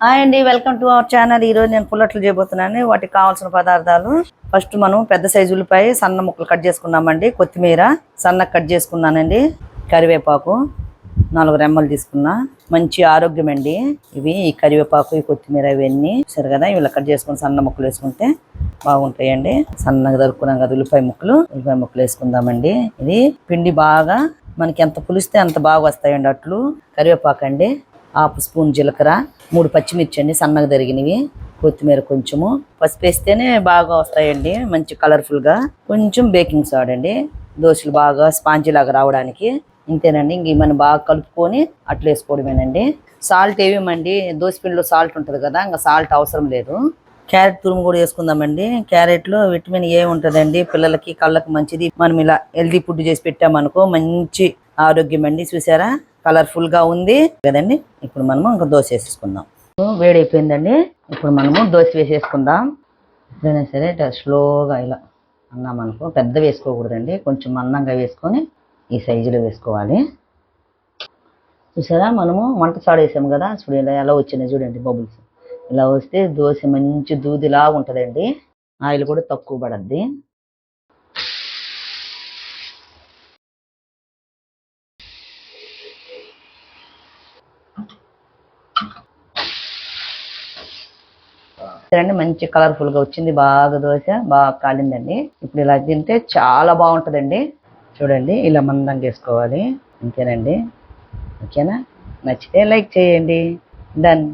Hi అండి, welcome to our channel. ఈరోజు నేను పుల్లట్లు చేయబోతున్నాను. వాటికి కావాల్సిన పదార్థాలు ఫస్ట్ మనం పెద్ద సైజు ఉల్లిపాయ సన్న ముక్కలు కట్ చేసుకున్నామండి. కొత్తిమీర సన్నగా కట్ చేసుకున్నానండి. కరివేపాకు 4 రెమ్మలు తీసుకున్నా. మంచి ఆరోగ్యం అండి ఇవి. ఈ కరివేపాకు, ఈ కొత్తిమీర ఇవన్నీ సరే కదా, ఇవి కట్ చేసుకుని సన్న ముక్కలు వేసుకుంటే బాగుంటాయండి. సన్నగా దొరుకున్నాం కదా ఉల్లిపాయ ముక్కలు వేసుకుందామండి. ఇది పిండి బాగా మనకి ఎంత పులిస్తే అంత బాగా వస్తాయండి. అట్లు కరివేపాకు అండి, 1/2 స్పూన్ జీలకర్ర, 3 పచ్చిమిర్చి అండి సన్నగా తరిగినవి, కొత్తిమీర కొంచెము, పసుపు వేస్తేనే బాగా వస్తాయండి మంచి కలర్ఫుల్గా. కొంచెం బేకింగ్ సోడా అండి, దోశలు బాగా స్పాంజీ లాగా రావడానికి. ఇంతేనండి. ఇంక మనం బాగా కలుపుకొని అట్లు వేసుకోవడమేనండి. సాల్ట్ ఏమేమండి, దోశ పిండిలో సాల్ట్ ఉంటుంది కదా, ఇంకా సాల్ట్ అవసరం లేదు. క్యారెట్ తురుము కూడా వేసుకుందామండి. క్యారెట్లో విటమిన్ ఏ ఉంటుందండి, పిల్లలకి కళ్ళకి మంచిది. మనం ఇలా హెల్దీ ఫుడ్ చేసి పెట్టామనుకో మంచి ఆరోగ్యం అండి. చూసారా కలర్ఫుల్ గా ఉంది కదండి. ఇప్పుడు మనము ఇంకా దోశ వేసేసుకుందాం. వేడైపోయిందండి. ఇప్పుడు మనము దోశ వేసేసుకుందాం. ఎప్పుడైనా సరే స్లోగా ఇలా అన్నామనుకో, పెద్ద వేసుకోకూడదండి, కొంచెం మందంగా వేసుకొని ఈ సైజులో వేసుకోవాలి. చూసారా మనము వంట సాడ వేసాము కదా, చూడు ఇలా ఎలా వచ్చినాయి చూడండి బబుల్స్. ఇలా వస్తే దోశ మంచి దూదిలా ఉంటుందండి. ఆయిల్ కూడా తక్కువ పడద్ది. మంచి కలర్ఫుల్ గా వచ్చింది. బాగా దోశ బాగా కాలిందండి. ఇప్పుడు ఇలా తింటే చాలా బాగుంటుందండి. చూడండి ఇలా మందంగా వేసుకోవాలి. అంతేనండి. ఓకేనా? నచ్చితే లైక్ చేయండి. డన్.